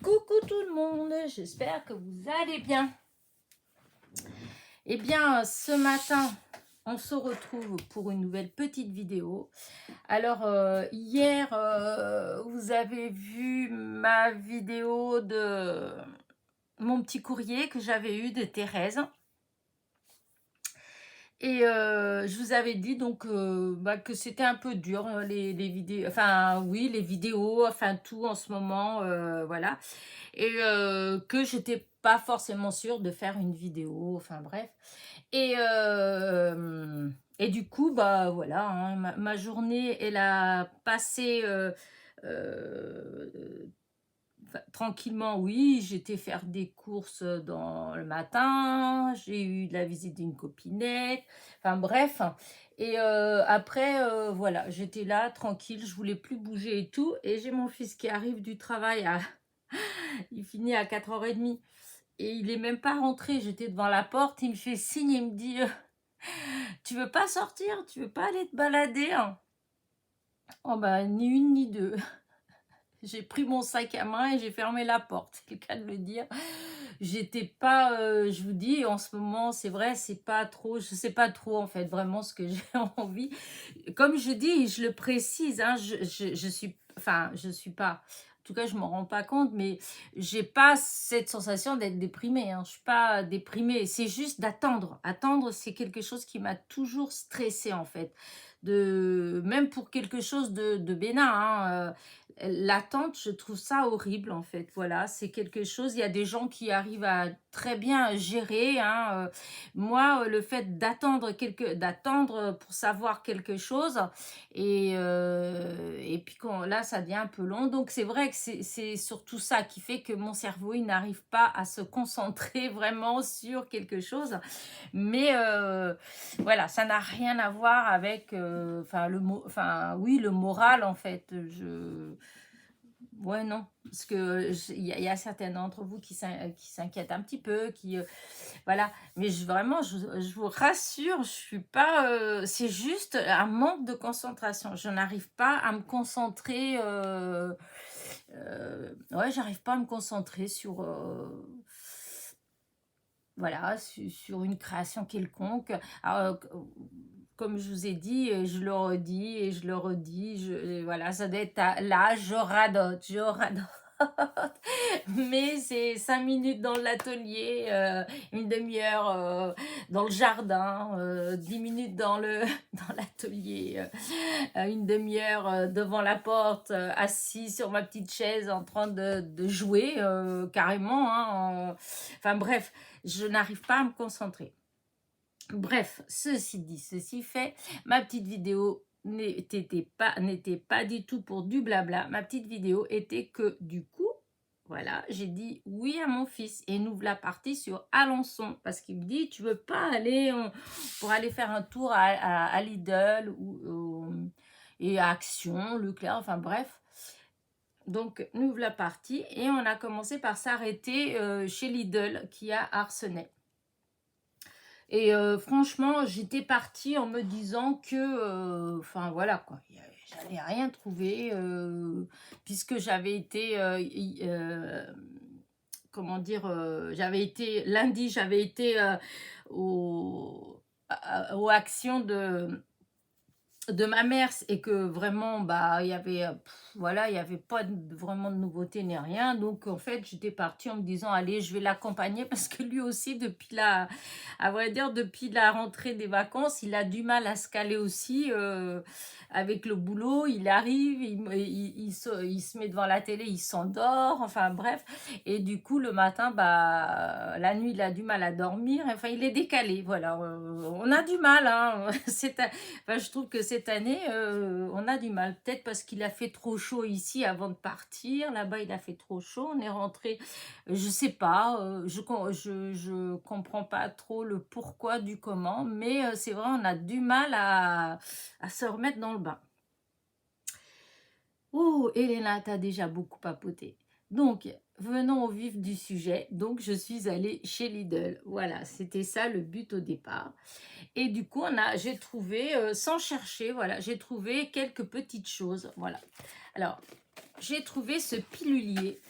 Coucou tout le monde, j'espère que vous allez bien. Eh bien, ce matin, on se retrouve pour une nouvelle petite vidéo. Alors, hier, vous avez vu ma vidéo de mon petit courrier que j'avais eu de Thérèse. Et je vous avais dit donc que c'était un peu dur, les vidéos, enfin oui, les vidéos, enfin tout en ce moment, voilà. Et que j'étais pas forcément sûre de faire une vidéo, enfin bref. Et du coup, bah voilà, hein, ma journée, elle a passé euh, tranquillement, oui, j'étais faire des courses dans le matin, j'ai eu la visite d'une copinette, enfin bref. Et après, voilà, j'étais là, tranquille, je voulais plus bouger et tout. Et j'ai mon fils qui arrive du travail, il finit à 4h30. Et il est même pas rentré, j'étais devant la porte, il me fait signe, il me dit tu veux pas sortir, tu veux pas aller te balader, hein?» Oh bah, ni une ni deux. J'ai pris mon sac à main et j'ai fermé la porte, c'est le cas de le dire. J'étais pas, je vous dis, en ce moment, c'est vrai, c'est pas trop, je sais pas trop en fait, vraiment ce que j'ai envie. Comme je dis, je le précise, hein, je suis, enfin, je suis pas, en tout cas, je m'en rends pas compte, mais j'ai pas cette sensation d'être déprimée, hein. Je suis pas déprimée, c'est juste d'attendre. Attendre, c'est quelque chose qui m'a toujours stressée en fait. Même pour quelque chose de bénin, hein, l'attente, je trouve ça horrible en fait. Voilà, c'est quelque chose, il y a des gens qui arrivent à très bien gérer, hein. Moi, le fait d'attendre pour savoir quelque chose, et puis là, ça devient un peu long. Donc, c'est vrai que c'est surtout ça qui fait que mon cerveau, il n'arrive pas à se concentrer vraiment sur quelque chose. Mais voilà, ça n'a rien à voir avec, oui, le moral en fait. Ouais, non, parce que il y a certains d'entre vous qui s'inquiètent un petit peu, voilà. Mais vraiment, je vous rassure, je suis pas, c'est juste un manque de concentration. Je n'arrive pas à me concentrer. Ouais, j'arrive pas à me concentrer sur. Voilà, sur une création quelconque. Alors, comme je vous ai dit, je le redis et je le redis, voilà, ça doit être là, je radote, je radote. Mais c'est 5 minutes dans l'atelier, une demi-heure dans le jardin, 10 minutes dans l'atelier, une demi-heure devant la porte, assis sur ma petite chaise en train de jouer carrément, hein, enfin bref, je n'arrive pas à me concentrer. Bref, ceci dit, ceci fait, ma petite vidéo n'était pas du tout pour du blabla. Ma petite vidéo était que du coup, voilà, j'ai dit oui à mon fils et nous voilà partis sur Alençon parce qu'il me dit tu veux pas aller pour aller faire un tour à Lidl et à Action, Leclerc, enfin bref. Donc nous voilà partis et on a commencé par s'arrêter chez Lidl qui a Arsenay. Et franchement, j'étais partie en me disant que, enfin voilà quoi, j'allais rien trouver, puisque j'avais été, comment dire, lundi, j'avais été aux actions de ma mère et que vraiment bah il y avait voilà, il y avait pas vraiment de nouveauté ni rien. Donc en fait j'étais partie en me disant allez, je vais l'accompagner parce que lui aussi à vrai dire depuis la rentrée des vacances il a du mal à se caler aussi avec le boulot. Il arrive, il se met devant la télé, il s'endort, enfin bref. Et du coup le matin, bah la nuit il a du mal à dormir, enfin il est décalé, voilà. On a du mal, hein. Enfin, je trouve que cette année, on a du mal. Peut-être parce qu'il a fait trop chaud ici avant de partir. Là-bas, il a fait trop chaud. On est rentré, je sais pas, je comprends pas trop le pourquoi du comment. Mais c'est vrai, on a du mal à se remettre dans le bain. Oh, Elena, t'as déjà beaucoup papoté. Donc, venons au vif du sujet. Donc, je suis allée chez Lidl. Voilà, c'était ça le but au départ. Et du coup, j'ai trouvé, sans chercher, voilà, j'ai trouvé quelques petites choses. Voilà. Alors, j'ai trouvé ce pilulier.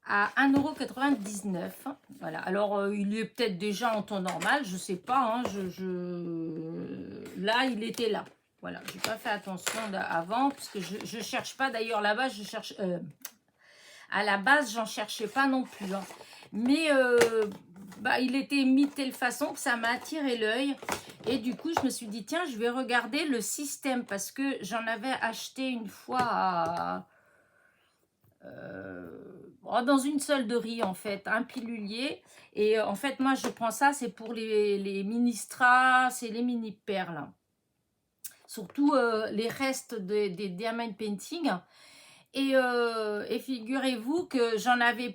à 1,99 €. Voilà. Alors, il est peut-être déjà en temps normal, je sais pas. Hein, là, il était là. Voilà, j'ai pas fait attention avant, parce que je cherche pas. D'ailleurs, là-bas, je cherche... à la base, j'en cherchais pas non plus. Hein. Mais bah, il était mis de telle façon que ça m'a attiré l'œil. Et du coup, je me suis dit, tiens, je vais regarder le système. Parce que j'en avais acheté une fois dans une solderie, en fait, un pilulier. Et en fait, moi, je prends ça, c'est pour les mini-strass et les mini-perles. Surtout les restes des diamond painting. Et figurez-vous que j'en avais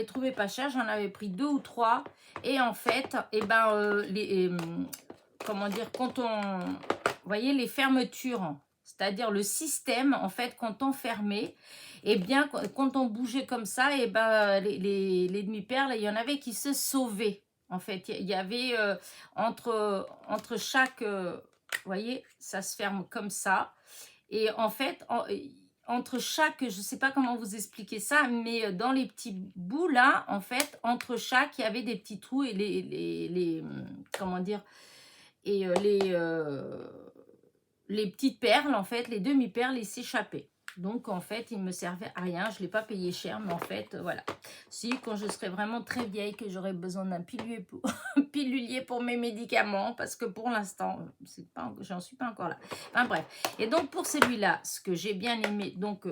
trouvé pas cher, j'en avais pris 2 ou 3. Et en fait, comment dire, vous voyez les fermetures, c'est-à-dire le système, en fait, quand on fermait, et bien, quand on bougeait comme ça, et ben, les demi-perles, il y en avait qui se sauvaient. En fait, il y avait entre chaque, vous voyez, ça se ferme comme ça. Et en fait, entre chaque, je ne sais pas comment vous expliquer ça, mais dans les petits bouts là, en fait, entre chaque, il y avait des petits trous et comment dire, et les petites perles, en fait, les demi-perles, ils s'échappaient. Donc, en fait, il ne me servait à rien. Je ne l'ai pas payé cher, mais en fait, voilà. Si, quand je serai vraiment très vieille, que j'aurai besoin d'un pilulier pour mes médicaments, parce que pour l'instant, j'en suis pas encore là. Enfin, bref. Et donc, pour celui-là, ce que j'ai bien aimé, donc,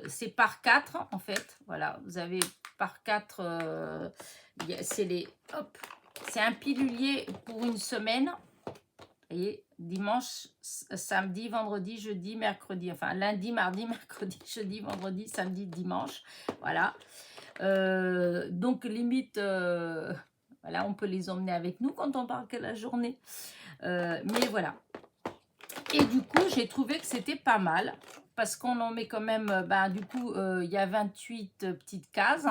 c'est par 4, en fait. Voilà, vous avez par 4, c'est un pilulier pour une semaine. Vous voyez, dimanche, samedi, vendredi, jeudi, mercredi. Enfin, lundi, mardi, mercredi, jeudi, vendredi, samedi, dimanche. Voilà. Donc, limite, voilà, on peut les emmener avec nous quand on part que la journée. Mais voilà. Et du coup, j'ai trouvé que c'était pas mal. Parce qu'on en met quand même, du coup, il y a 28 petites cases.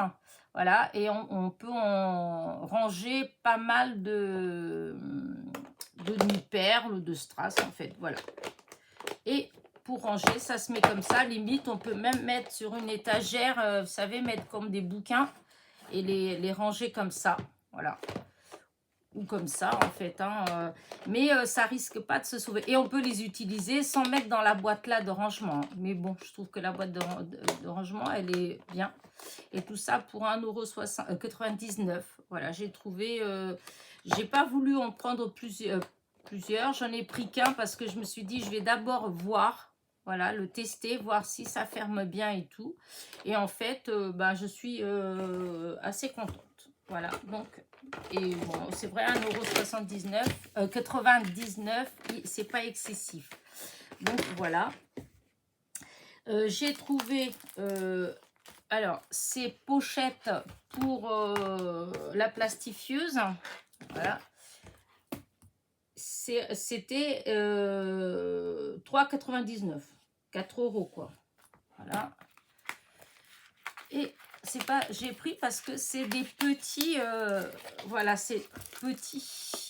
Voilà. Et on peut en ranger pas mal de demi-perles ou de strass, en fait. Voilà. Et pour ranger, ça se met comme ça. Limite, on peut même mettre sur une étagère, vous savez, mettre comme des bouquins et les ranger comme ça. Voilà. Ou comme ça, en fait. Hein, mais ça risque pas de se sauver. Et on peut les utiliser sans mettre dans la boîte là de rangement. Mais bon, je trouve que la boîte de rangement, elle est bien. Et tout ça pour 1,99 €. Voilà, j'ai trouvé... j'ai pas voulu en prendre plusieurs. J'en ai pris qu'un parce que je me suis dit, je vais d'abord voir. Voilà, le tester, voir si ça ferme bien et tout. Et en fait, je suis assez contente. Voilà, donc, et bon, c'est vrai, 1,79 €, 99, c'est pas excessif. Donc, voilà. J'ai trouvé, alors, ces pochettes pour la plastifieuse. Voilà. C'était 3,99 €. 4 € quoi. Voilà. Et c'est pas, j'ai pris parce que c'est des petits, voilà, c'est petit,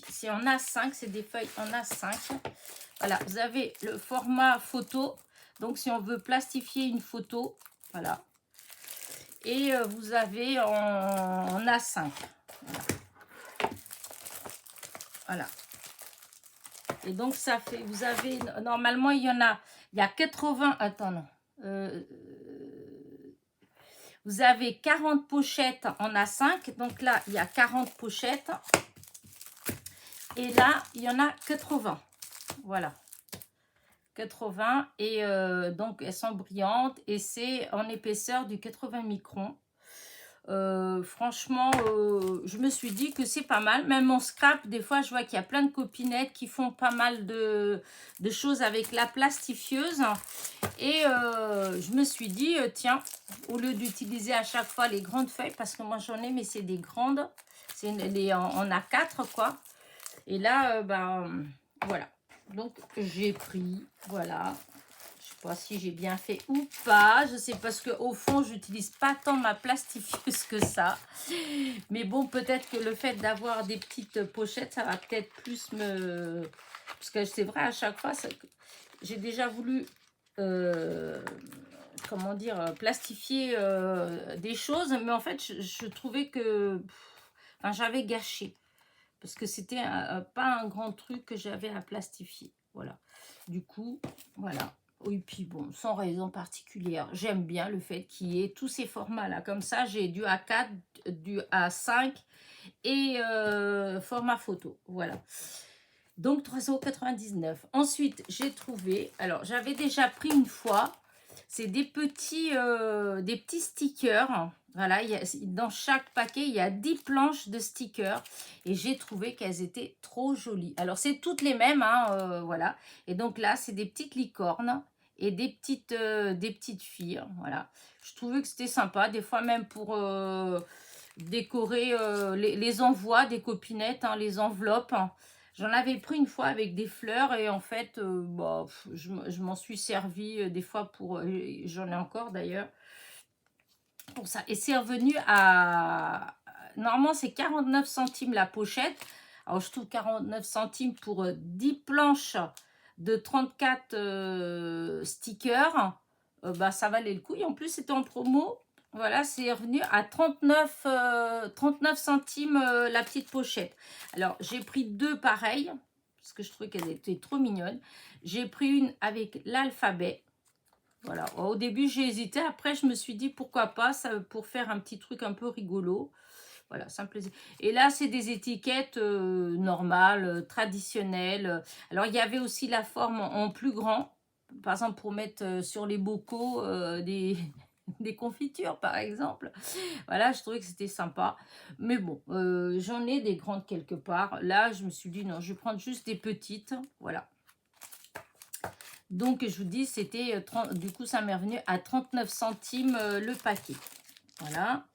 c'est en A5, c'est des feuilles en A5. Voilà, vous avez le format photo, donc si on veut plastifier une photo, voilà. Et vous avez en A5, voilà. Voilà. Et donc ça fait, vous avez, normalement il y a 80, attends non, vous avez 40 pochettes en A5, donc là, il y a 40 pochettes. Et là, il y en a 80. Voilà. 80. Et donc, elles sont brillantes. Et c'est en épaisseur du 80 microns. Franchement, je me suis dit que c'est pas mal. Même en scrap, des fois, je vois qu'il y a plein de copinettes qui font pas mal de choses avec la plastifieuse. Et je me suis dit, tiens, au lieu d'utiliser à chaque fois les grandes feuilles, parce que moi j'en ai, mais c'est des grandes, c'est en A4, quoi. Et là, voilà. Donc, j'ai pris, voilà. Je sais pas si j'ai bien fait ou pas. Je sais parce qu'au fond, j'utilise pas tant ma plastifieuse que ça. Mais bon, peut-être que le fait d'avoir des petites pochettes, ça va peut-être plus me... Parce que c'est vrai, à chaque fois, j'ai déjà voulu comment dire, plastifier des choses, mais en fait, je trouvais que enfin, j'avais gâché. Parce que c'était pas un grand truc que j'avais à plastifier. Voilà. Du coup, voilà. Et puis bon, sans raison particulière. J'aime bien le fait qu'il y ait tous ces formats-là. Comme ça, j'ai du A4, du A5 et format photo. Voilà. Donc 3,99 €. Ensuite, j'ai trouvé, alors j'avais déjà pris une fois, c'est des petits stickers. Voilà, dans chaque paquet, il y a 10 planches de stickers. Et j'ai trouvé qu'elles étaient trop jolies. Alors, c'est toutes les mêmes, hein, voilà. Et donc là, c'est des petites licornes et des petites filles. Voilà. Je trouvais que c'était sympa. Des fois, même pour décorer les envois des copinettes, hein, les enveloppes. J'en avais pris une fois avec des fleurs et en fait, bah, je m'en suis servi des fois pour... j'en ai encore d'ailleurs pour ça. Et c'est revenu à... Normalement, c'est 49 centimes la pochette. Alors, je trouve 49 centimes pour 10 planches de 34 stickers. Bah, ça valait le coup. Et en plus, c'était en promo. Voilà, c'est revenu à 39 centimes la petite pochette. Alors, j'ai pris deux pareilles, parce que je trouvais qu'elles étaient trop mignonnes. J'ai pris une avec l'alphabet. Voilà, au début j'ai hésité, après je me suis dit pourquoi pas, ça, pour faire un petit truc un peu rigolo. Voilà, ça me plaisait. Et là, c'est des étiquettes normales, traditionnelles. Alors, il y avait aussi la forme en plus grand. Par exemple, pour mettre sur les bocaux des confitures, par exemple. Voilà, je trouvais que c'était sympa. Mais bon, j'en ai des grandes quelque part. Là, je me suis dit, non, je vais prendre juste des petites. Voilà. Donc, je vous dis, c'était, du coup, ça m'est revenu à 39 centimes le paquet. Voilà.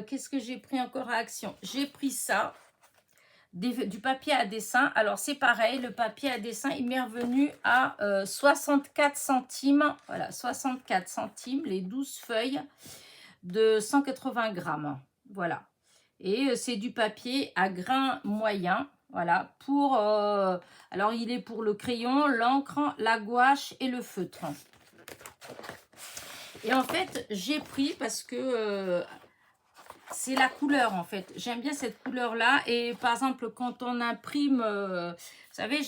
Qu'est-ce que j'ai pris encore à Action? J'ai pris ça, du papier à dessin. Alors, c'est pareil, le papier à dessin, il m'est revenu à 64 centimes. Voilà, 64 centimes, les 12 feuilles de 180 grammes. Voilà. Et c'est du papier à grain moyen. Voilà, pour... alors, il est pour le crayon, l'encre, la gouache et le feutre. Et en fait, j'ai pris parce que c'est la couleur, en fait. J'aime bien cette couleur-là. Et par exemple, quand on imprime... vous savez,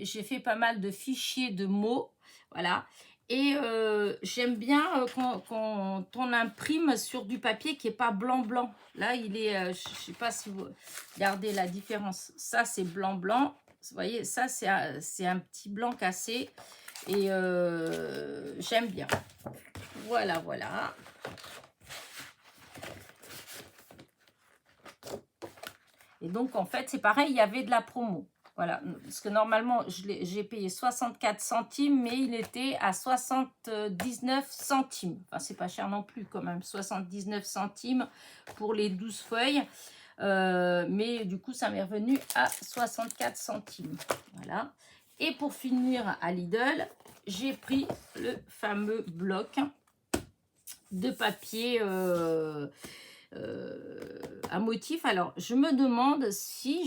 j'ai fait pas mal de fichiers de mots. Voilà. Et j'aime bien quand on imprime sur du papier qui n'est pas blanc-blanc. Là, il est, je ne sais pas si vous regardez la différence. Ça, c'est blanc-blanc. Vous voyez, ça, c'est un petit blanc cassé. Et j'aime bien. Voilà, voilà. Et donc, en fait, c'est pareil, il y avait de la promo. Voilà, parce que normalement, j'ai payé 64 centimes, mais il était à 79 centimes. Enfin, c'est pas cher non plus quand même, 79 centimes pour les 12 feuilles. Mais du coup, ça m'est revenu à 64 centimes. Voilà. Et pour finir à Lidl, j'ai pris le fameux bloc de papier... un motif. Alors, je me demande si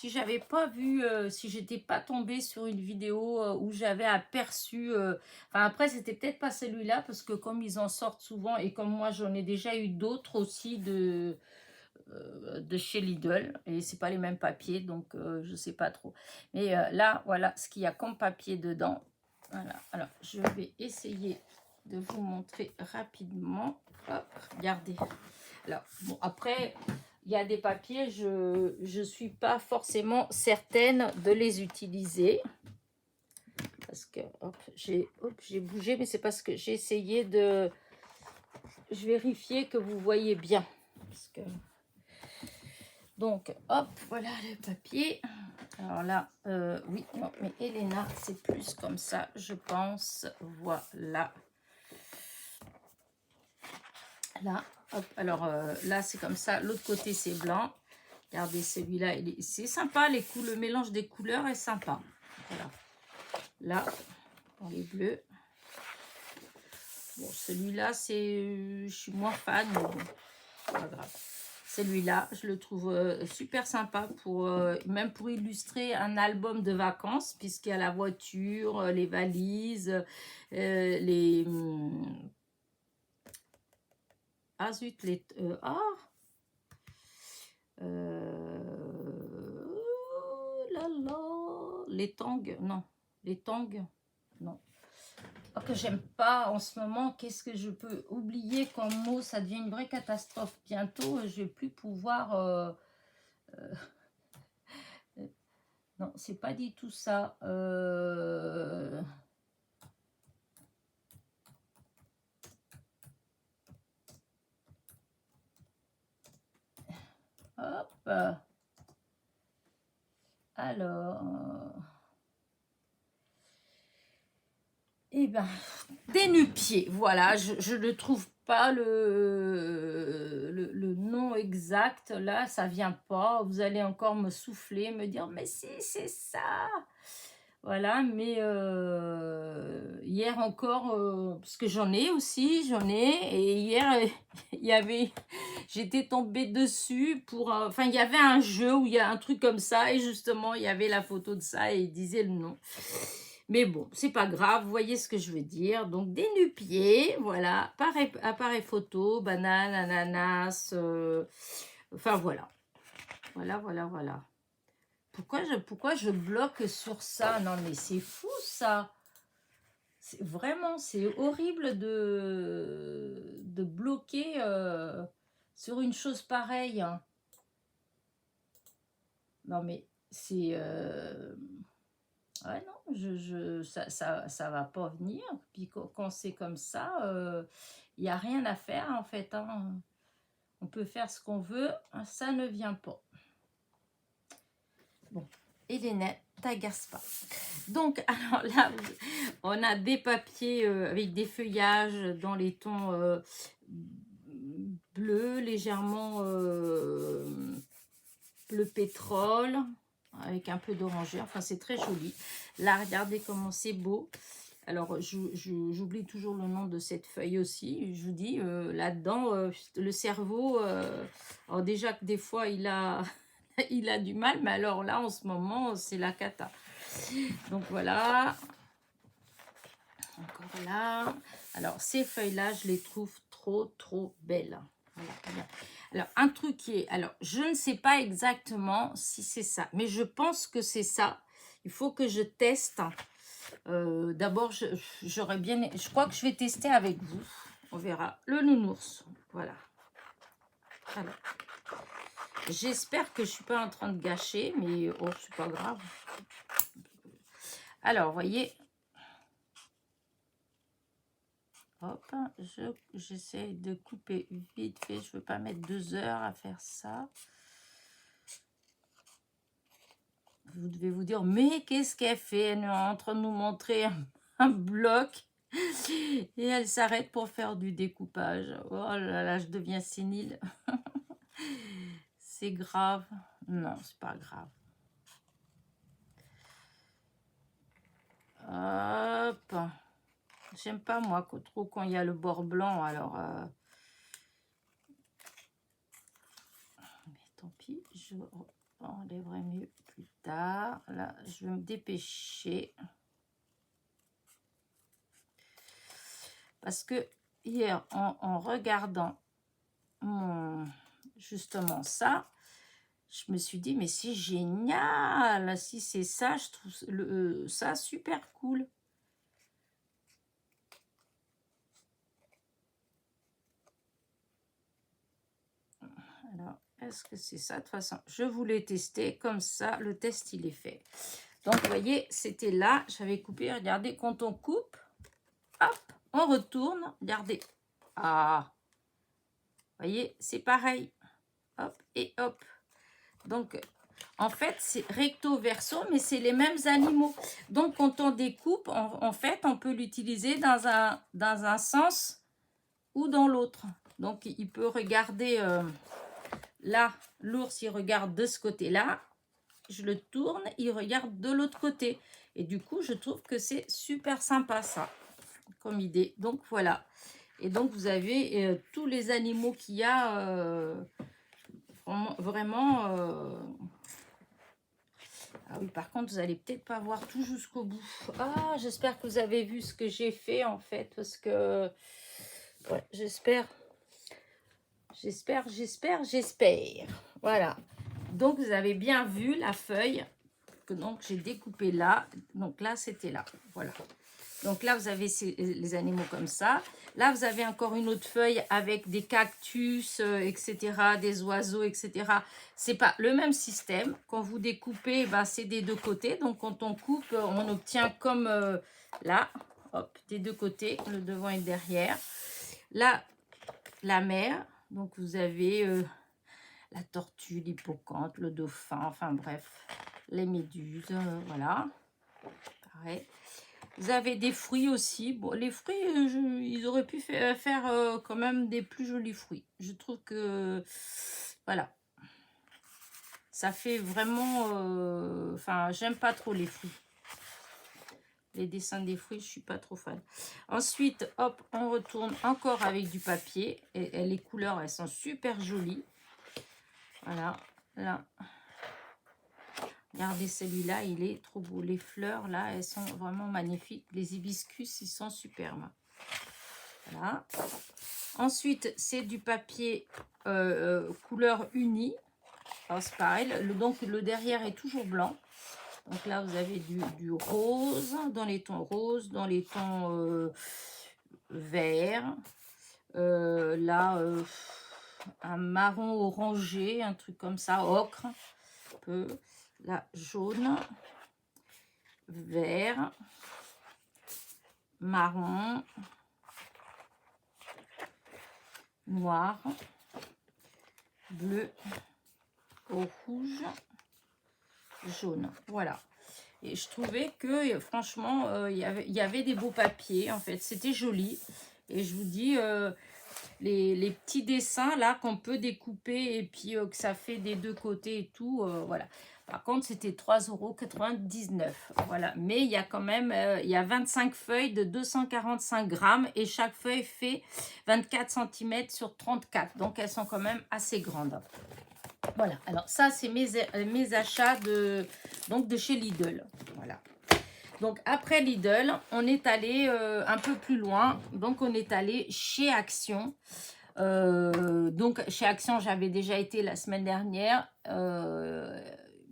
j'avais pas vu, si j'étais pas tombée sur une vidéo où j'avais aperçu. Enfin, après, c'était peut-être pas celui-là parce que comme ils en sortent souvent et comme moi j'en ai déjà eu d'autres aussi de chez Lidl et c'est pas les mêmes papiers donc je sais pas trop. Mais là, voilà ce qu'il y a comme papier dedans. Voilà. Alors, je vais essayer de vous montrer rapidement. Hop, regardez. Alors, bon, après, il y a des papiers, je ne suis pas forcément certaine de les utiliser. Parce que, hop, j'ai bougé, mais c'est parce que j'ai essayé de vérifier que vous voyez bien. Parce que... Donc, hop, voilà le papier. Alors là, oui, non, mais Elena, c'est plus comme ça, je pense. Voilà. Là, hop, alors là, c'est comme ça. L'autre côté, c'est blanc. Regardez, celui-là, c'est sympa. Le mélange des couleurs est sympa. Voilà. Là, dans les bleus. Bon, celui-là, je suis moins fan, mais bon, c'est pas grave. Celui-là, je le trouve super sympa pour même pour illustrer un album de vacances, puisqu'il y a la voiture, les valises, les ah zut, les oh là là, les tangs, non, les tangs, non. Oh, que j'aime pas en ce moment. Qu'est-ce que je peux oublier comme mot? Ça devient une vraie catastrophe. Bientôt, je vais plus pouvoir. Non, c'est pas du tout ça. Hop. Alors. Eh ben, des nu-pieds. Voilà, je ne trouve pas le nom exact. Là, ça vient pas. Vous allez encore me souffler, me dire, mais si, c'est ça. Voilà, mais hier encore, parce que j'en ai aussi, et hier, il y avait, j'étais tombée dessus pour, enfin, il y avait un jeu où il y a un truc comme ça, et justement, il y avait la photo de ça, et il disait le nom. Mais bon, c'est pas grave, vous voyez ce que je veux dire. Donc, des nu-pieds, voilà, appareil photo, banane, ananas, enfin, voilà. Voilà. Pourquoi je bloque sur ça? Non, mais c'est fou, ça. Vraiment, c'est horrible de bloquer sur une chose pareille, hein. Non, mais c'est... ouais, non, ça va pas venir. Puis quand c'est comme ça, il n'y a rien à faire, en fait, hein. On peut faire ce qu'on veut, hein, ça ne vient pas. Bon, Hélène, t'agace pas. Donc, alors là, on a des papiers avec des feuillages dans les tons bleus, légèrement bleu pétrole, avec un peu d'oranger. Enfin, c'est très joli. Là, regardez comment c'est beau. Alors, j'oublie toujours le nom de cette feuille aussi. Je vous dis, là-dedans, le cerveau, alors déjà que des fois, il a, il a du mal, mais alors là, en ce moment, c'est la cata. Donc, voilà. Encore là. Alors, ces feuilles-là, je les trouve trop belles. Voilà. Alors, un truc qui est... Alors, je ne sais pas exactement si c'est ça, mais je pense que c'est ça. Il faut que je teste. D'abord, j'aurais bien... Je crois que je vais tester avec vous. On verra. Le nounours. Voilà. Alors, j'espère que je ne suis pas en train de gâcher, mais oh, c'est pas grave. Alors, vous voyez... Hop, j'essaie de couper vite fait. Je ne veux pas mettre 2 heures à faire ça. Vous devez vous dire, mais qu'est-ce qu'elle fait? Elle est en train de nous montrer un bloc et elle s'arrête pour faire du découpage. Oh là là, je deviens sénile. C'est grave. Non, c'est pas grave. Hop. J'aime pas, moi, trop quand il y a le bord blanc, alors... Mais tant pis, je enlèverai mieux plus tard. Là, je vais me dépêcher. Parce que hier, en regardant justement ça, je me suis dit, mais c'est génial! Si c'est ça, je trouve ça super cool. Alors, est-ce que c'est ça? De toute façon, je voulais tester comme ça. Le test, il est fait. Donc, vous voyez, c'était là. J'avais coupé. Regardez, quand on coupe, hop, on retourne. Regardez. Ah, vous voyez, c'est pareil. Hop et hop. Donc, en fait, c'est recto verso, mais c'est les mêmes animaux. Donc, quand on découpe, en fait, on peut l'utiliser dans un sens ou dans l'autre. Donc, il peut regarder... là, l'ours, il regarde de ce côté-là. Je le tourne, il regarde de l'autre côté. Et du coup, je trouve que c'est super sympa, ça, comme idée. Donc, voilà. Et donc, vous avez tous les animaux qu'il y a Vraiment, vraiment ah oui, par contre, vous allez peut-être pas voir tout jusqu'au bout. Ah, j'espère que vous avez vu ce que j'ai fait, en fait, parce que... Ouais, j'espère. Voilà. Donc, vous avez bien vu la feuille que donc j'ai découpée là. Donc là, c'était là. Voilà. Donc là, vous avez les animaux comme ça. Là, vous avez encore une autre feuille avec des cactus, etc., des oiseaux, etc. C'est pas le même système. Quand vous découpez, ben, c'est des deux côtés. Donc, quand on coupe, on obtient comme là, hop, des deux côtés, le devant et le derrière. Là, la mer. Donc, vous avez la tortue, l'hippocampe, le dauphin, enfin bref, les méduses, voilà. Pareil. Vous avez des fruits aussi. Bon, les fruits, ils auraient pu faire quand même des plus jolis fruits. Je trouve que, voilà, ça fait vraiment... Enfin, j'aime pas trop les fruits. Les dessins des fruits, je suis pas trop fan. Ensuite, hop, on retourne encore avec du papier. Et les couleurs, elles sont super jolies. Voilà, là. Regardez celui-là, il est trop beau. Les fleurs, là, elles sont vraiment magnifiques. Les hibiscus, ils sont superbes. Voilà. Ensuite, c'est du papier couleur unie. Alors, c'est pareil. Donc, le derrière est toujours blanc. Donc là, vous avez du rose, dans les tons roses, dans les tons verts. Là, un marron orangé, un truc comme ça, ocre. Un peu. Là, jaune, vert, marron, noir, bleu, rouge, jaune. Voilà. Et je trouvais que franchement, il y avait des beaux papiers. En fait, c'était joli. Et je vous dis, les petits dessins là qu'on peut découper et puis que ça fait des deux côtés et tout, voilà. Par contre, c'était 3,99 €. Voilà. Mais il y a quand même, il y a 25 feuilles de 245 grammes et chaque feuille fait 24 cm sur 34. Donc, elles sont quand même assez grandes. Voilà. Alors, ça, c'est mes achats donc de chez Lidl. Voilà. Donc, après Lidl, on est allé un peu plus loin. Donc, on est allé chez Action. Donc, chez Action, j'avais déjà été la semaine dernière.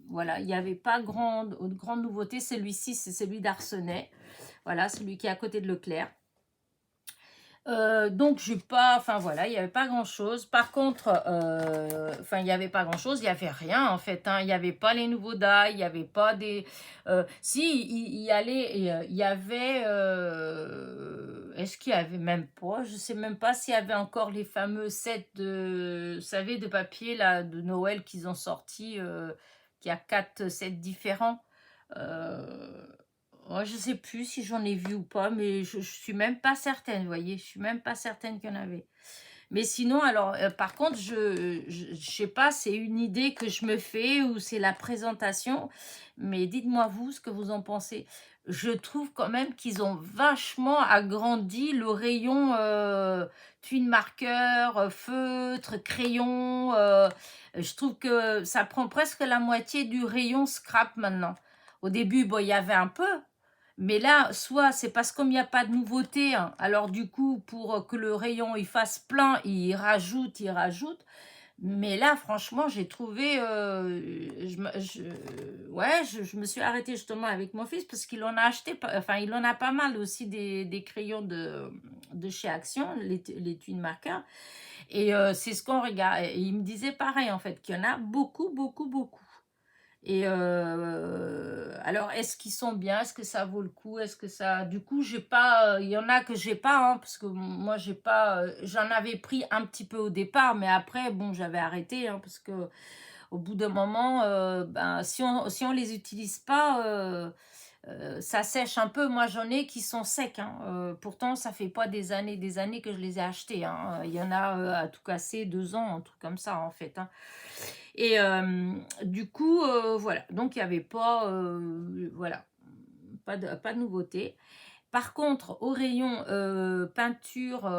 Voilà, il n'y avait pas grande nouveauté. Celui-ci, c'est celui d'Arsenais. Voilà, celui qui est à côté de Leclerc. Donc j'ai pas, enfin voilà, il n'y avait pas grand chose. Par contre, enfin il n'y avait pas grand chose, il n'y avait rien en fait, hein. Il n'y avait pas les nouveaux die, il n'y avait pas des, si il y avait, est-ce qu'il y avait même pas, je sais même pas s'il y avait encore les fameux sets de, vous savez, de papier là de Noël qu'ils ont sorti, qui a 4 sets différents. Oh, je sais plus si j'en ai vu ou pas, mais je suis même pas certaine, vous voyez, je suis même pas certaine qu'il y en avait. Mais sinon, alors, par contre, je sais pas, c'est une idée que je me fais ou c'est la présentation, mais dites-moi vous ce que vous en pensez. Je trouve quand même qu'ils ont vachement agrandi le rayon twin marqueur, feutre, crayon. Je trouve que ça prend presque la moitié du rayon scrap maintenant. Au début, bon, il y avait un peu, mais là, soit c'est parce comme il n'y a pas de nouveauté, hein, alors du coup, pour que le rayon il fasse plein, il rajoute. Mais là, franchement, j'ai trouvé... ouais, je me suis arrêtée justement avec mon fils parce qu'il en a acheté, enfin, il en a pas mal aussi des crayons de chez Action, les twin marqueurs. Et c'est ce qu'on regarde. Et il me disait pareil, en fait, qu'il y en a beaucoup, beaucoup, beaucoup. Et alors, est-ce qu'ils sont bien? Est-ce que ça vaut le coup? Est-ce que ça... Du coup, j'ai pas... Il y en a que j'ai pas, hein, parce que moi, j'ai pas... j'en avais pris un petit peu au départ, mais après, bon, j'avais arrêté, hein, parce que au bout d'un moment, ben, si on les utilise pas, ça sèche un peu. Moi, j'en ai qui sont secs, hein. Pourtant, ça fait pas des années que je les ai achetés, hein. Il y en a à tout casser 2 ans, un truc comme ça, en fait, hein. Et du coup, voilà. Donc, il n'y avait pas, voilà, pas de nouveauté. Par contre, au rayon peinture,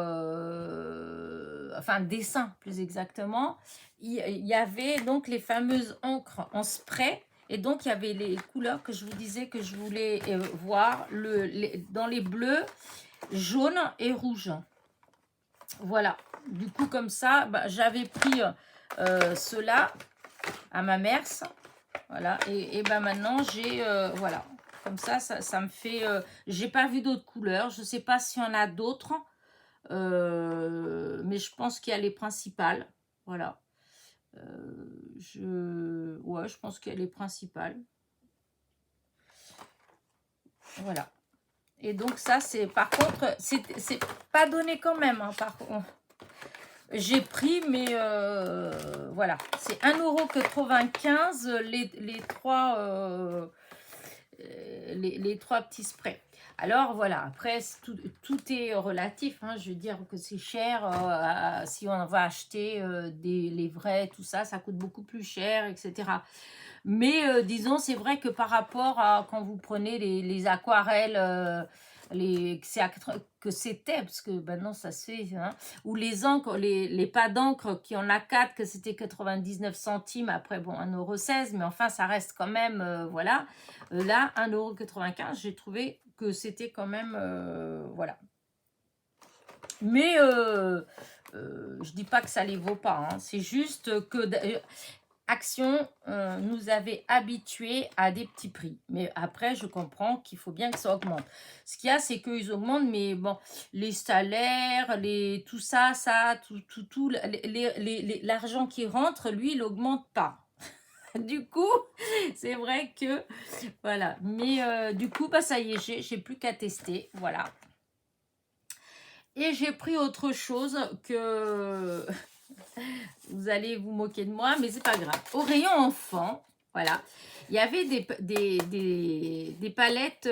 enfin dessin plus exactement, il y avait donc les fameuses encres en spray. Et donc, il y avait les couleurs que je vous disais que je voulais voir dans les bleus, jaunes et rouges. Voilà. Du coup, comme ça, bah, j'avais pris ceux-là à ma mère. Voilà. Et ben maintenant, j'ai... voilà. Comme ça me fait... j'ai pas vu d'autres couleurs. Je sais pas s'il y en a d'autres. Mais je pense qu'il y a les principales. Voilà. Ouais, je pense qu'il y a les principales. Voilà. Et donc ça, c'est par contre, c'est pas donné quand même. Hein, par contre. J'ai pris, mais voilà. C'est 1,95 € les trois petits sprays. Alors voilà, après, tout est relatif. Hein, je veux dire que c'est cher. Si on va acheter les vrais, tout ça, ça coûte beaucoup plus cher, etc. Mais disons, c'est vrai que par rapport à quand vous prenez les aquarelles, que c'était, parce que maintenant ça se fait, hein, ou les encres, les pas d'encre qui en a 4, que c'était 99 centimes, après bon, 1,16 €, mais enfin ça reste quand même, voilà. Là, 1,95 €, j'ai trouvé que c'était quand même, voilà. Mais je dis pas que ça les vaut pas, hein, c'est juste que... Action nous avait habitués à des petits prix. Mais après, je comprends qu'il faut bien que ça augmente. Ce qu'il y a, c'est qu'ils augmentent, mais bon, les salaires, tout ça, tout, l'argent qui rentre, lui, il n'augmente pas. Du coup, c'est vrai que, voilà. Mais du coup, bah, ça y est, j'ai plus qu'à tester, voilà. Et j'ai pris autre chose que... Vous allez vous moquer de moi, mais c'est pas grave. Au rayon enfant, voilà, il y avait des palettes,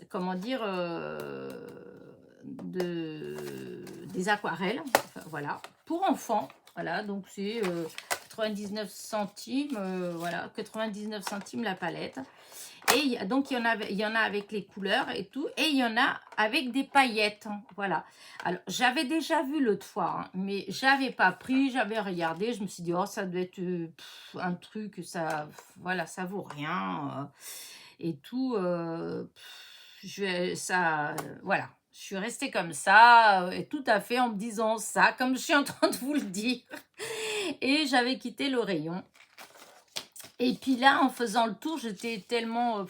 comment dire, des aquarelles, enfin, voilà, pour enfants. Voilà, donc c'est 99 centimes, voilà, 99 centimes la palette. Et donc, il y en a avec les couleurs et tout. Et il y en a avec des paillettes. Hein, voilà. Alors, j'avais déjà vu l'autre fois, hein, mais j'avais pas pris, j'avais regardé. Je me suis dit, oh, ça doit être un truc, ça, voilà, ça vaut rien. Et tout. Voilà. Je suis restée comme ça, et tout à fait en me disant ça, comme je suis en train de vous le dire. Et j'avais quitté le rayon. Et puis là, en faisant le tour, j'étais tellement...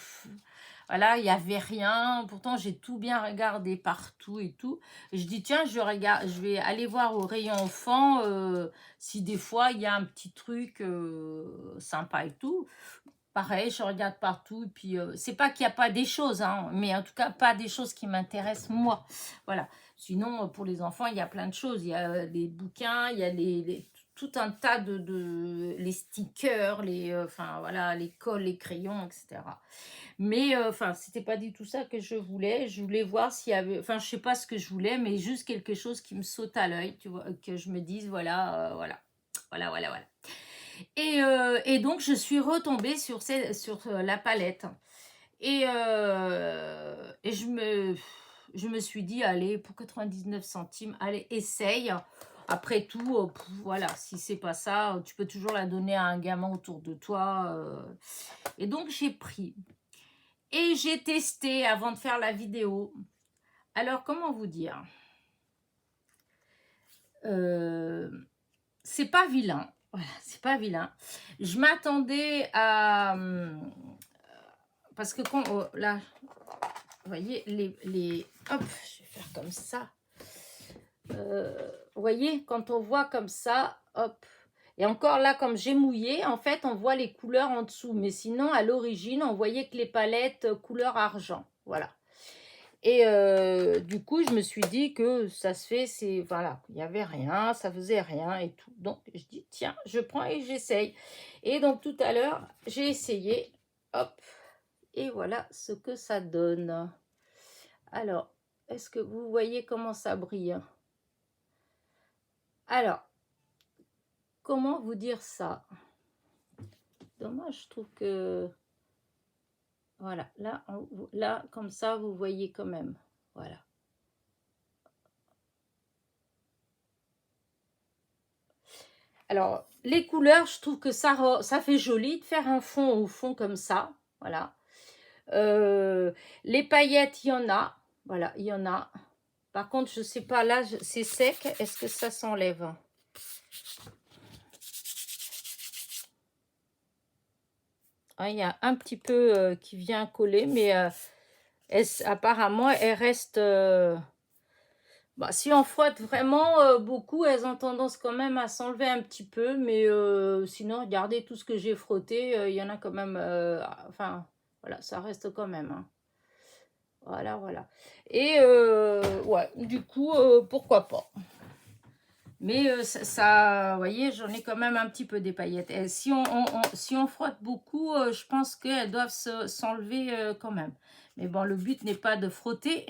voilà, il n'y avait rien. Pourtant, j'ai tout bien regardé partout et tout. Et je dis, tiens, je vais aller voir au rayon enfant si des fois, il y a un petit truc sympa et tout. Pareil, je regarde partout. Et puis, c'est pas qu'il n'y a pas des choses, hein, mais en tout cas, pas des choses qui m'intéressent moi. Voilà. Sinon, pour les enfants, il y a plein de choses. Il y a des bouquins, il y a tout un tas les stickers, enfin voilà, les cols, les crayons, etc. Mais enfin, c'était pas du tout ça que je voulais. Je voulais voir s'il y avait, enfin, je sais pas ce que je voulais, mais juste quelque chose qui me saute à l'œil, tu vois, que je me dise, voilà, voilà. Et donc, je suis retombée sur la palette. Et je me suis dit, allez, pour 99 centimes, allez, essaye. Après tout, voilà, si c'est pas ça, tu peux toujours la donner à un gamin autour de toi. Et donc, j'ai pris. Et j'ai testé avant de faire la vidéo. Alors, comment vous dire c'est pas vilain. Voilà, c'est pas vilain. Je m'attendais à... parce que là, vous voyez, hop, je vais faire comme ça. Vous voyez, quand on voit comme ça, hop. Et encore là, comme j'ai mouillé, en fait, on voit les couleurs en dessous. Mais sinon, à l'origine, on voyait que les palettes couleur argent. Voilà. Et du coup, je me suis dit que ça se fait, voilà, il n'y avait rien, ça faisait rien et tout. Donc, je dis, tiens, je prends et j'essaye. Et donc, tout à l'heure, j'ai essayé, hop, et voilà ce que ça donne. Alors, est-ce que vous voyez comment ça brille? Alors, comment vous dire ça? Dommage, je trouve que... Voilà, là, comme ça, vous voyez quand même. Voilà. Alors, les couleurs, je trouve que ça fait joli de faire un fond au fond comme ça. Voilà. Les paillettes, il y en a. Voilà, il y en a. Par contre, je sais pas, là, c'est sec. Est-ce que ça s'enlève? Ah, il y a un petit peu qui vient coller, mais apparemment, elle reste... bah, si on frotte vraiment beaucoup, elles ont tendance quand même à s'enlever un petit peu, mais sinon, regardez tout ce que j'ai frotté, il y en a quand même... enfin, voilà, ça reste quand même, hein. Voilà, voilà. Et ouais, du coup, pourquoi pas. Mais vous voyez, j'en ai quand même un petit peu des paillettes. Et si on frotte beaucoup, je pense qu'elles doivent s'enlever quand même. Mais bon, le but n'est pas de frotter.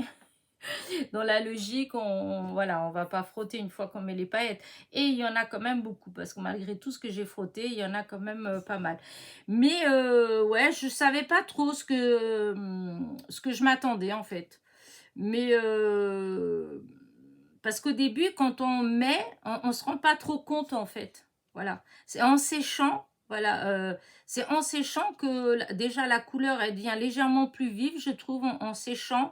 Dans la logique, voilà, on va pas frotter une fois qu'on met les paillettes. Et il y en a quand même beaucoup, parce que malgré tout ce que j'ai frotté, il y en a quand même pas mal. Mais ouais, je savais pas trop ce que je m'attendais en fait. Mais parce qu'au début, quand on met, on se rend pas trop compte en fait. Voilà. C'est en séchant, voilà, c'est en séchant que déjà la couleur elle devient légèrement plus vive, je trouve, en séchant.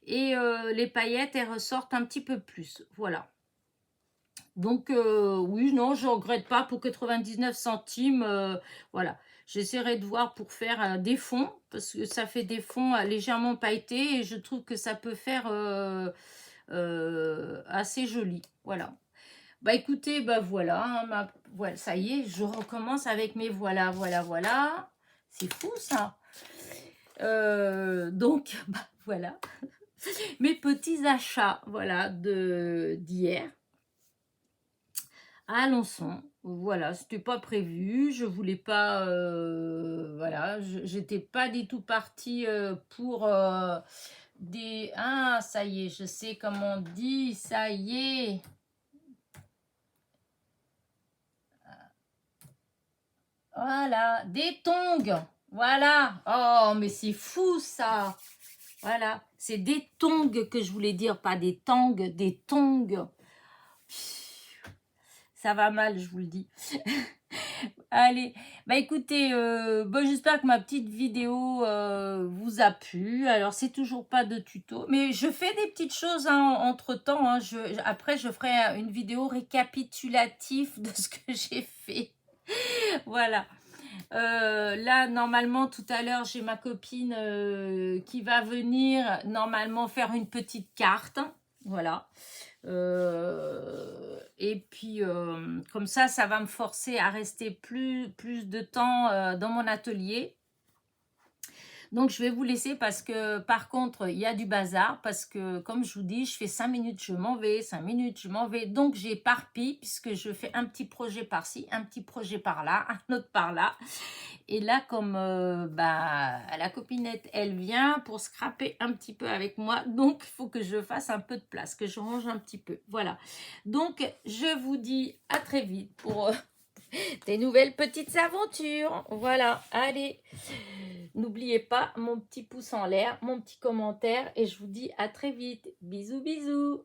Et les paillettes, elles ressortent un petit peu plus. Voilà. Donc, oui, non, je ne regrette pas pour 99 centimes. Voilà. J'essaierai de voir pour faire des fonds, parce que ça fait des fonds légèrement pailletés et je trouve que ça peut faire assez joli. Voilà. Bah écoutez, bah voilà, hein, voilà, ça y est, je recommence avec mes voilà, voilà, voilà. C'est fou ça. Donc, bah voilà. Mes petits achats, voilà, d'hier à Alençon. Voilà, c'était pas prévu, je voulais pas, voilà, j'étais pas du tout partie pour des... Ah, ça y est, je sais comment on dit, ça y est. Voilà, des tongs, voilà. Oh, mais c'est fou ça. Voilà, c'est des tongs que je voulais dire, pas des tangs, des tongs. Ça va mal, je vous le dis. Allez, bah écoutez, bon, j'espère que ma petite vidéo vous a plu. Alors, c'est toujours pas de tuto, mais je fais des petites choses hein, entre-temps. Hein. Après, je ferai une vidéo récapitulative de ce que j'ai fait. Voilà. Là, normalement, tout à l'heure, j'ai ma copine qui va venir normalement faire une petite carte. Voilà. Et puis, comme ça va me forcer à rester plus de temps dans mon atelier. Donc, je vais vous laisser parce que, par contre, il y a du bazar. Parce que, comme je vous dis, je fais 5 minutes, je m'en vais, 5 minutes, je m'en vais. Donc, j'éparpille puisque je fais un petit projet par-ci, un petit projet par-là, un autre par-là. Et là, comme bah, la copinette, elle vient pour scraper un petit peu avec moi. Donc, il faut que je fasse un peu de place, que je range un petit peu. Voilà. Donc, je vous dis à très vite pour des nouvelles petites aventures. Voilà. Allez. N'oubliez pas mon petit pouce en l'air, mon petit commentaire. Et je vous dis à très vite. Bisous, bisous.